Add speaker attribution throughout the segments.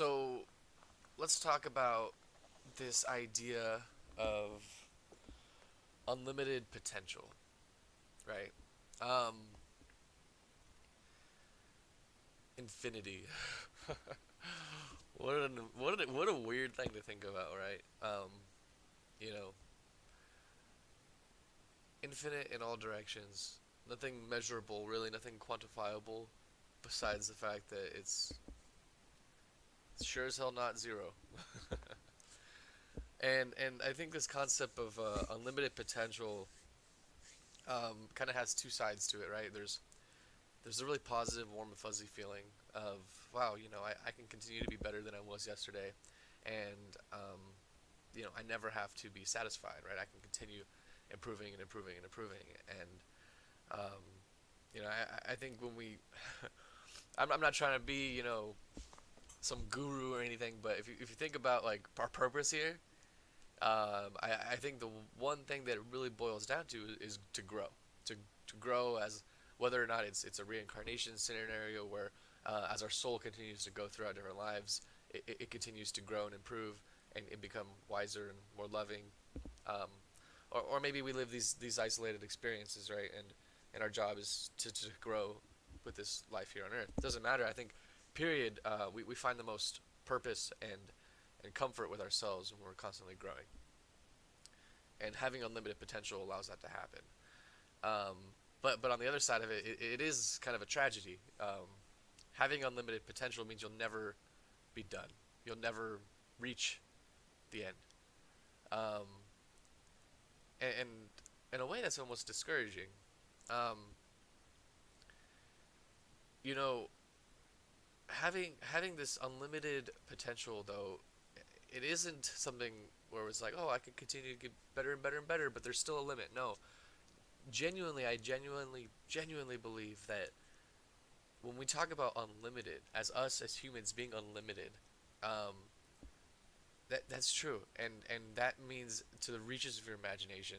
Speaker 1: So let's talk about this idea of unlimited potential, right? Um, Infinity. What a weird thing to think about, right? You know, infinite in all directions. Nothing measurable, really, nothing quantifiable, besides the fact that it's sure as hell not zero. And I think this concept of unlimited potential kind of has two sides to it, right? There's a really positive, warm and fuzzy feeling of wow, I can continue to be better than I was yesterday, and I never have to be satisfied, right? I can continue improving and improving and improving, and um, I think when we, I'm not trying to be some guru or anything, but if you think about like our purpose here, I think the one thing that it really boils down to is to grow, to grow as whether or not it's a reincarnation scenario where as our soul continues to go throughout different lives, it continues to grow and improve and become wiser and more loving, um, or maybe we live these isolated experiences, right? And our job is to grow with this life here on earth. It doesn't matter. I think, period. We find the most purpose and comfort with ourselves when we're constantly growing, and having unlimited potential allows that to happen. Um, but on the other side of it, it is kind of a tragedy. Having unlimited potential means you'll never be done. You'll never reach the end. Um, and in a way, that's almost discouraging. Um, you know, having this unlimited potential, though, it isn't something where it's like, oh, I can continue to get better and better and better, but there's still a limit. No, genuinely, I genuinely believe that when we talk about unlimited, as us as humans being unlimited, um, that's true, and that means to the reaches of your imagination,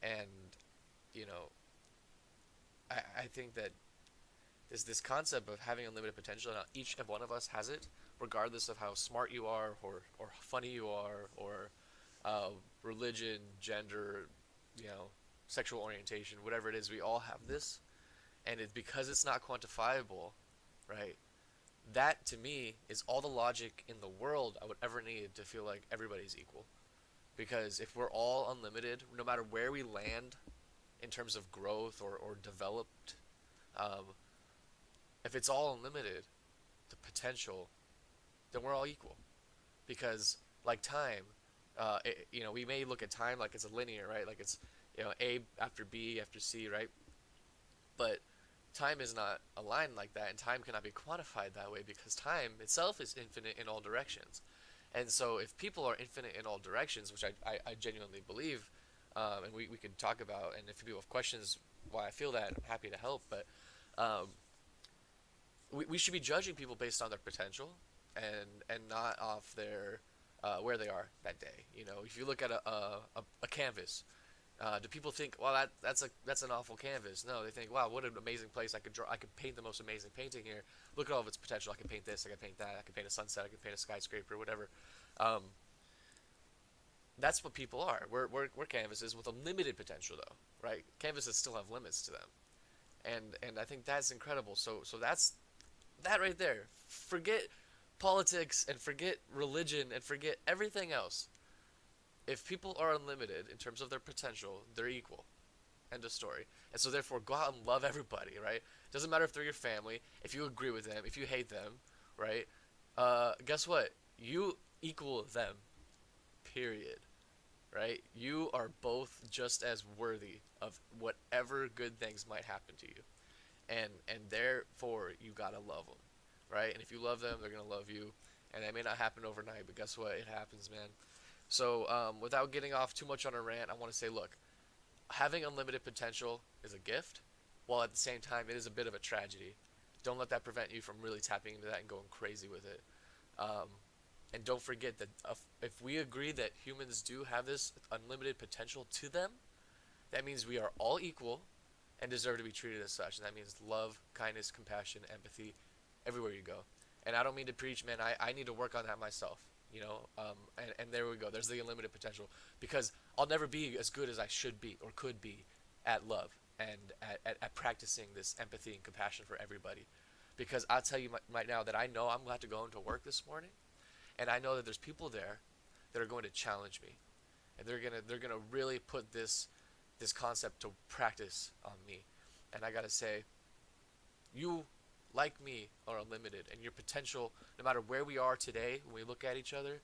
Speaker 1: and you know, I think that this concept of having unlimited potential, and each of one of us has it, regardless of how smart you are, or funny you are, or uh, religion, gender, you know, sexual orientation, whatever it is, we all have this, and it's because it's not quantifiable, right? That to me is all the logic in the world I would ever need to feel like everybody's equal. Because if we're all unlimited, no matter where we land in terms of growth or developed, um, if it's all unlimited, the potential, then we're all equal. Because like time, we may look at time like it's a linear, right? Like it's A after B after C, right? But time is not aligned like that, and time cannot be quantified that way because time itself is infinite in all directions. And so, if people are infinite in all directions, which I genuinely believe, and we could talk about, and if people have questions why I feel that, I'm happy to help. But um, we should be judging people based on their potential and not off their where they are that day. If you look at a canvas, do people think, well, that's an awful canvas? No, they think, wow, what an amazing place! I could draw, I could paint the most amazing painting here. Look at all of its potential. I can paint this. I can paint that. I can paint a sunset. I can paint a skyscraper. Whatever. Um, that's what people are. We're canvases with a limited potential, though, right? Canvases still have limits to them, and I think that's incredible. So that's that right there. Forget politics and forget religion and forget everything else. If people are unlimited in terms of their potential, they're equal. End of story. And so therefore, go out and love everybody, right? It doesn't matter if they're your family, if you agree with them, if you hate them, right? Guess what? You equal them. Period. Right? You are both just as worthy of whatever good things might happen to you, and therefore you gotta love them, right? And if you love them, they're gonna love you, and that may not happen overnight, but guess what? It happens, man. So without getting off too much on a rant, I want to say, look, having unlimited potential is a gift, while at the same time it is a bit of a tragedy. Don't let that prevent you from really tapping into that and going crazy with it. Um, and don't forget that if we agree that humans do have this unlimited potential to them, that means we are all equal and deserve to be treated as such. And that means love, kindness, compassion, empathy, everywhere you go. And I don't mean to preach, man. I need to work on that myself. You know, and there we go. There's the unlimited potential because I'll never be as good as I should be or could be at love and at practicing this empathy and compassion for everybody. Because I'll tell you right now that I know I'm going to have to go into work this morning, and I know that there's people there that are going to challenge me, and they're gonna really put this concept to practice on me, and I gotta say, you, like me, are unlimited, and your potential, no matter where we are today, when we look at each other,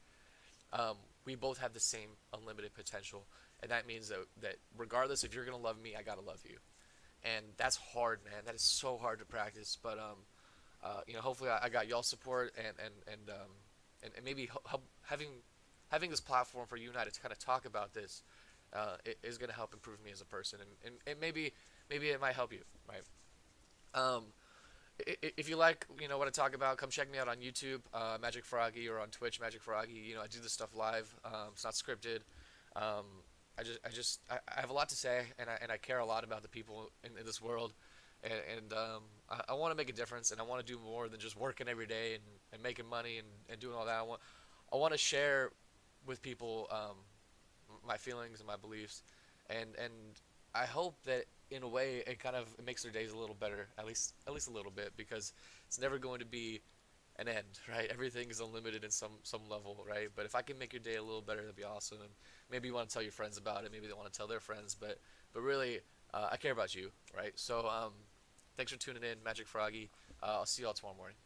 Speaker 1: we both have the same unlimited potential, and that means that regardless if you're gonna love me, I gotta love you, and that's hard, man. That is so hard to practice, but hopefully I got y'all support and maybe help having this platform for you and I to kind of talk about this is going to help improve me as a person, and maybe it might help you, right? Um, if you like, what I talk about, come check me out on YouTube, Magic Froggy, or on Twitch, Magic Froggy. I do this stuff live. It's not scripted. Um, I have a lot to say, and I care a lot about the people in this world, and I want to make a difference, and I want to do more than just working every day and making money and doing all that. I want to share with people my feelings and my beliefs, and I hope that in a way it kind of it makes their days a little better, at least a little bit, because it's never going to be an end, right? Everything is unlimited in some level, right? But if I can make your day a little better, that'd be awesome. And maybe you want to tell your friends about it. Maybe they want to tell their friends, but really, I care about you, right? So thanks for tuning in, Magic Froggy. I'll see you all tomorrow morning.